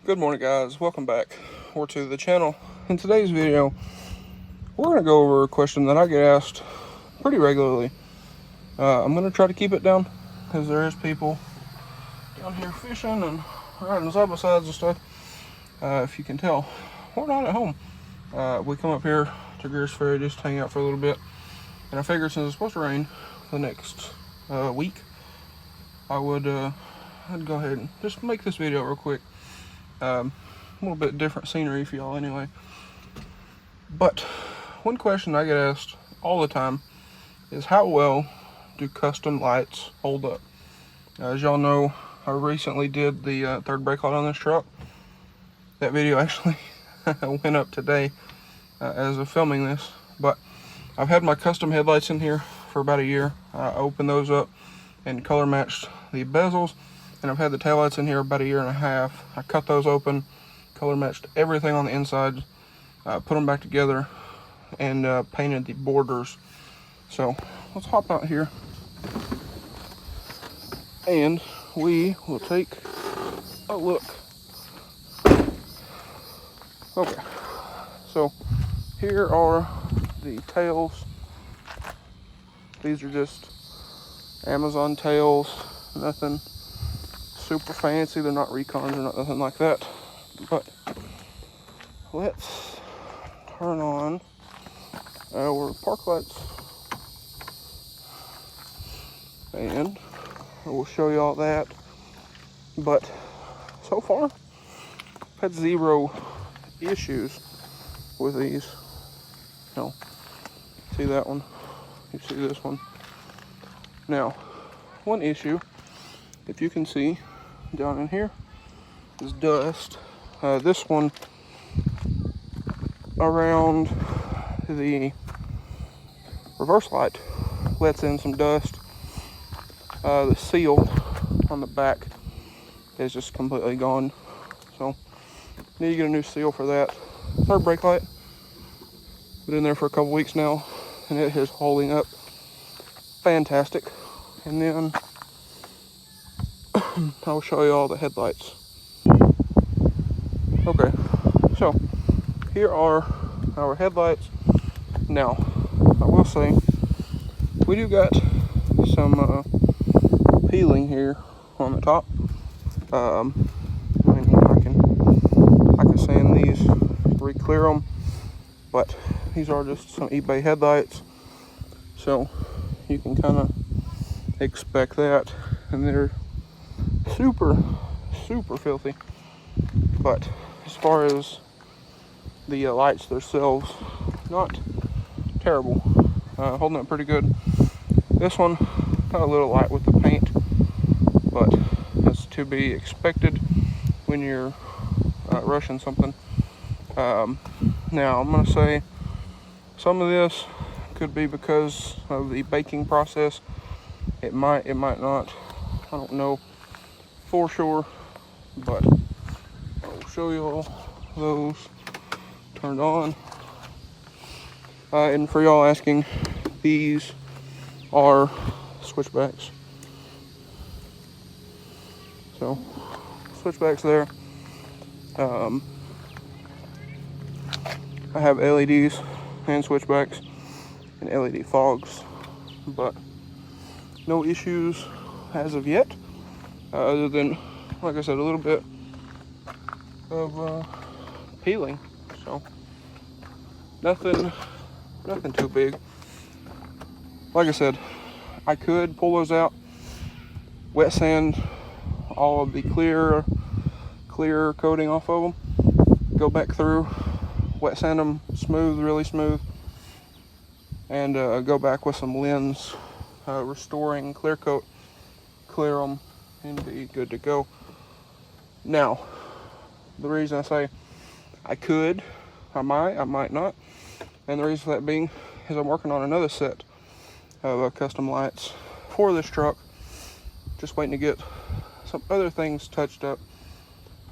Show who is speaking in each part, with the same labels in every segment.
Speaker 1: Good morning, guys. Welcome back to the channel. In today's video, we're going to go over a question that I get asked pretty regularly. I'm going to try to keep it down because there is people down here fishing and riding side by sides and stuff. If you can tell, we're not at home. We come up here to Greers Ferry just to hang out for a little bit. And I figured since it's supposed to rain the next week, I'd go ahead and just make this video real quick. A little bit different scenery for y'all anyway. But one question I get asked all the time is how well do custom lights hold up? As y'all know, I recently did the third brake light on this truck. That video actually went up today as of filming this, but I've had my custom headlights in here for about a year. I opened those up and color matched the bezels, and I've had the taillights in here about a year and a half. I cut those open, color matched everything on the inside, put them back together, and painted the borders. So let's hop out here and we will take a look. Okay, so here are the tails. These are just Amazon tails, nothing super fancy. They're not Recons or nothing like that. But let's turn on our park lights and we'll show you all that. But so far, I've had zero issues with these. No, see that one? You see this one? Now, one issue, if you can see down in here, is dust. This one around the reverse light lets in some dust. The seal on the back is just completely gone, so need to get a new seal for that. Third brake light, been in there for a couple weeks now, and it is holding up fantastic. And then I'll show you all the headlights. Okay, so here are our headlights. Now, I will say, we do got some peeling here on the top. I can sand these, re-clear them, but these are just some eBay headlights, so you can kind of expect that. And they're super filthy, but as far as the lights themselves, not terrible. Holding up pretty good. This one got a little light with the paint, but that's to be expected when you're rushing something. Now I'm gonna say some of this could be because of the baking process. It might not. I don't know for sure, but I'll show you all those turned on. And for y'all asking, these are switchbacks. So switchbacks there. I have LEDs and switchbacks and LED fogs, but no issues as of yet, other than, like I said, a little bit of peeling. So nothing too big. Like I said, I could pull those out, wet sand all of the clear coating off of them, go back through, wet sand them smooth, really smooth, and go back with some lens restoring clear coat, clear them, and be good to go. Now, the reason I say I could, I might not, and the reason for that being is I'm working on another set of custom lights for this truck. Just waiting to get some other things touched up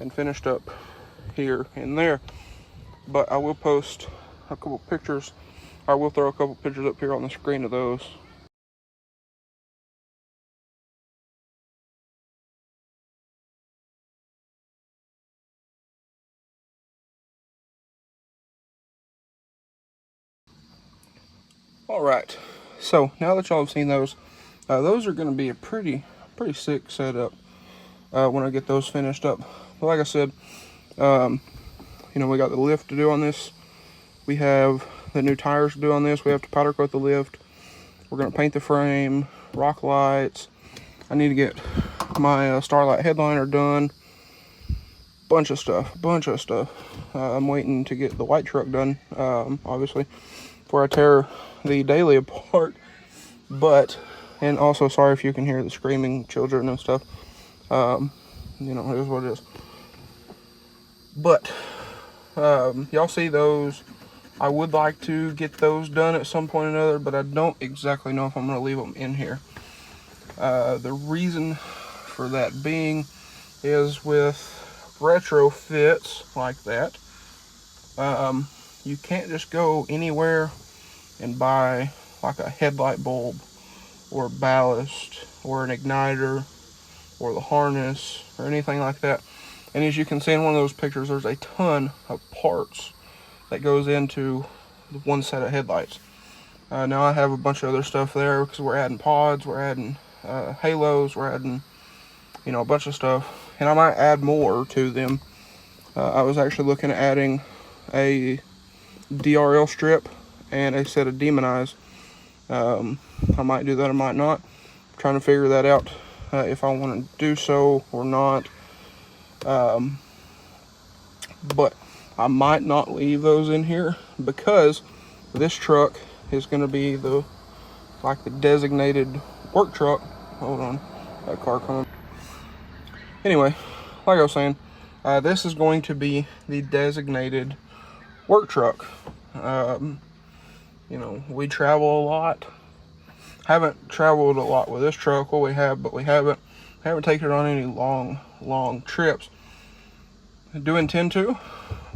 Speaker 1: and finished up here and there. But I will post a couple pictures. I will throw a couple pictures up here on the screen of those. All right, so now that y'all have seen those are going to be a pretty sick setup when I get those finished up. But like I said, you know, we got the lift to do on this. We have the new tires to do on this. We have to powder coat the lift. We're going to paint the frame, rock lights. I need to get my Starlight headliner done. Bunch of stuff. I'm waiting to get the white truck done, obviously, before I tear the daily apart. But, and also sorry if you can hear the screaming children and stuff. You know, it is what it is. But y'all see those. I would like to get those done at some point or another, but I don't exactly know if I'm going to leave them in here. The reason for that being is with retrofits like that, you can't just go anywhere and buy like a headlight bulb or ballast or an igniter or the harness or anything like that. And as you can see in one of those pictures, there's a ton of parts that goes into one set of headlights. Now I have a bunch of other stuff there because we're adding pods, we're adding halos, we're adding, you know, a bunch of stuff, and I might add more to them. I was actually looking at adding a DRL strip and a set of Demon Eyes. I might do that, I might not. I'm trying to figure that out, if I want to do so or not. But I might not leave those in here because this truck is going to be the designated work truck. Hold on, that car coming. Anyway, like I was saying, this is going to be the designated work truck. You know, we travel a lot. Haven't traveled a lot with this truck. Well, we have, but we haven't taken it on any long trips. I do intend to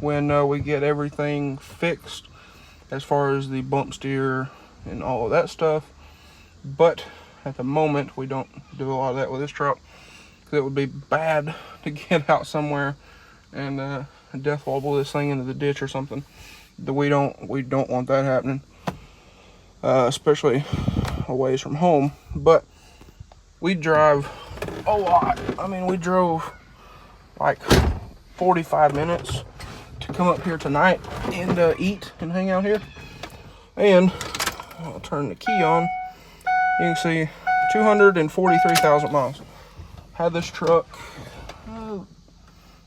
Speaker 1: when we get everything fixed as far as the bump steer and all of that stuff. But at the moment, we don't do a lot of that with this truck because it would be bad to get out somewhere and death wobble this thing into the ditch or something. We don't want that happening, especially away from home. But we drive a lot. I mean, we drove like 45 minutes to come up here tonight and eat and hang out here. And I'll turn the key on. You can see 243,000 miles. Had this truck a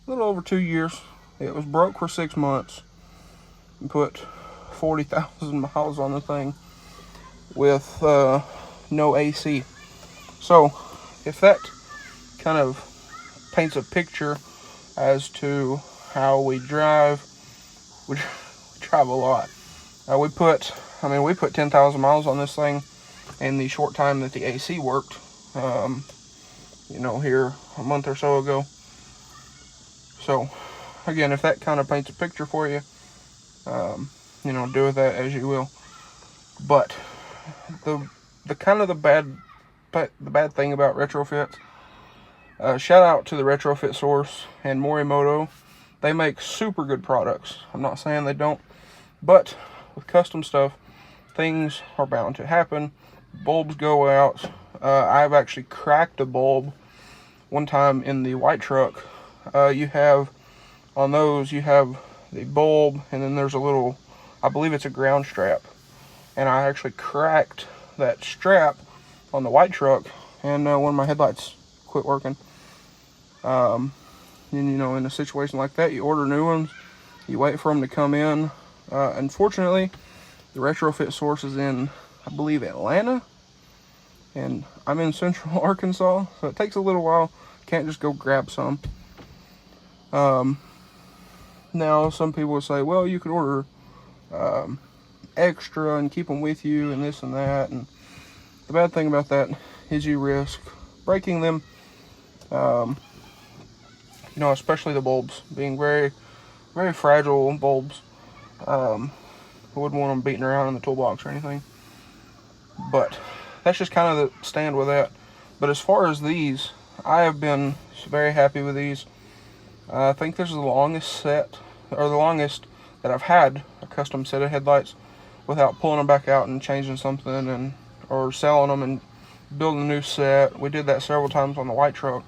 Speaker 1: little over 2 years. It was broke for 6 months. And put 40,000 miles on the thing with no AC. So if that kind of paints a picture as to how we drive, we drive a lot. We put 10,000 miles on this thing in the short time that the AC worked, you know, here a month or so ago. So again, if that kind of paints a picture for you, you know, do with that as you will. But the kind of the bad thing about retrofits, shout out to the Retrofit Source and Morimoto. They make super good products. I'm not saying they don't, but with custom stuff, things are bound to happen. Bulbs go out. I've actually cracked a bulb one time in the white truck. You have on those, you have the bulb, and then there's a little, I believe it's a ground strap, and I actually cracked that strap on the white truck, and one of my headlights quit working. And you know, in a situation like that, you order new ones, you wait for them to come in. Unfortunately, the Retrofit Source is in, I believe, Atlanta, and I'm in Central Arkansas, so it takes a little while. Can't just go grab some. Now some people will say, well, you could order extra and keep them with you and this and that, and the bad thing about that is you risk breaking them. You know, especially the bulbs being very fragile bulbs. I wouldn't want them beating around in the toolbox or anything. But that's just kind of the stand with that. But as far as these, I have been very happy with these. I think this is the longest set, or the longest that I've had a custom set of headlights. without pulling them back out and changing something, and or selling them and building a new set. We did that several times on the white truck,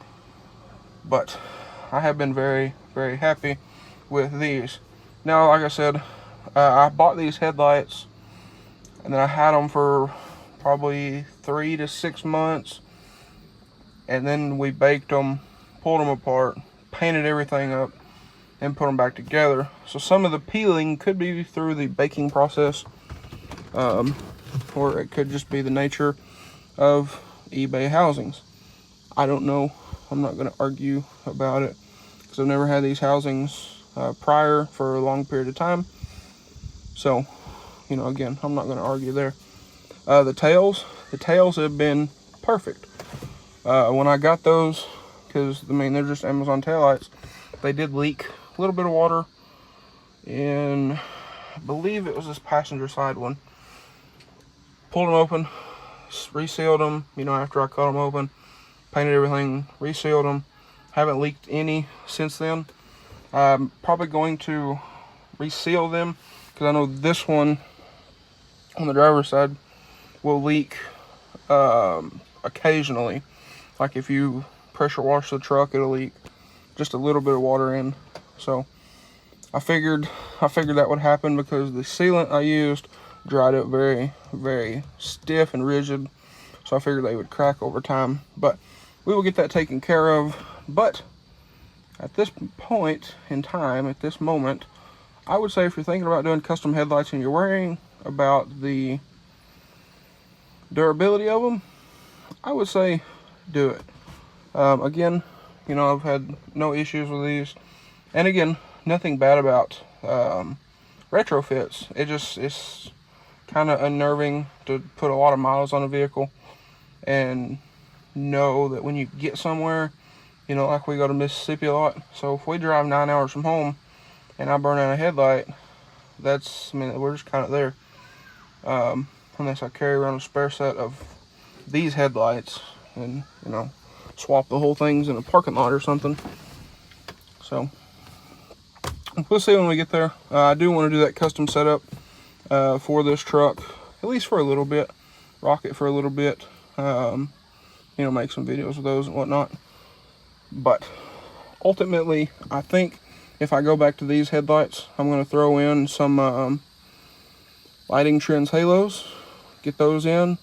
Speaker 1: but I have been very, very happy with these. Now, like I said, I bought these headlights, and then I had them for probably 3 to 6 months, and then we baked them, pulled them apart, painted everything up, and put them back together. So some of the peeling could be through the baking process, or it could just be the nature of eBay housings. I don't know. I'm not going to argue about it, because I've never had these housings prior for a long period of time. So, you know, again, I'm not going to argue there. The tails have been perfect. When I got those, because, I mean, they're just Amazon taillights, they did leak a little bit of water in, I believe it was this passenger side one. Pulled them open, resealed them, you know, after I cut them open, painted everything, resealed them. Haven't leaked any since then. I'm probably going to reseal them, because I know this one on the driver's side will leak occasionally. Like if you pressure wash the truck, it'll leak just a little bit of water in. So I figured that would happen, because the sealant I used dried up very, very stiff and rigid. So I figured they would crack over time, but we will get that taken care of. But at this point in time, at this moment, I would say if you're thinking about doing custom headlights and you're worrying about the durability of them, I would say do it. Again, you know, I've had no issues with these. And again, nothing bad about retrofits. It's kind of unnerving to put a lot of miles on a vehicle and know that when you get somewhere, you know, like we go to Mississippi a lot. So if we drive 9 hours from home and I burn out a headlight, that's, I mean, we're just kind of there. Unless I carry around a spare set of these headlights and, you know, swap the whole things in a parking lot or something. So we'll see when we get there. I do want to do that custom setup for this truck, at least for a little bit, rock it for a little bit, you know, make some videos of those and whatnot. But ultimately, I think if I go back to these headlights, I'm going to throw in some Lighting Trends halos, get those in,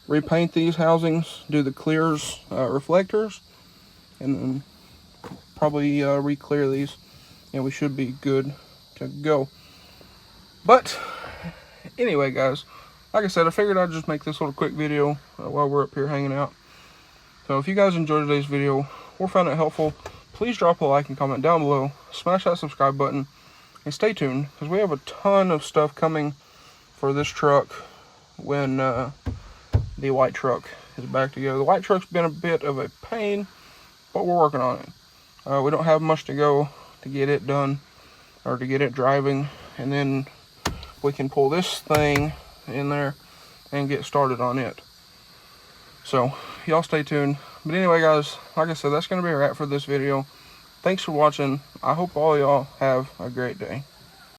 Speaker 1: repaint these housings, do the clears, reflectors, and then probably re-clear these, and we should be good to go. But anyway, guys, like I said, I figured I'd just make this little quick video while we're up here hanging out. So if you guys enjoyed today's video or found it helpful, please drop a like and comment down below, smash that subscribe button, and stay tuned, because we have a ton of stuff coming for this truck when the white truck is back together. The white truck's been a bit of a pain, but we're working on it. We don't have much to go to get it done, or to get it driving, and then we can pull this thing in there and get started on it. So y'all stay tuned. But anyway, guys, like I said, that's going to be a wrap for this video. Thanks for watching. I hope all y'all have a great day.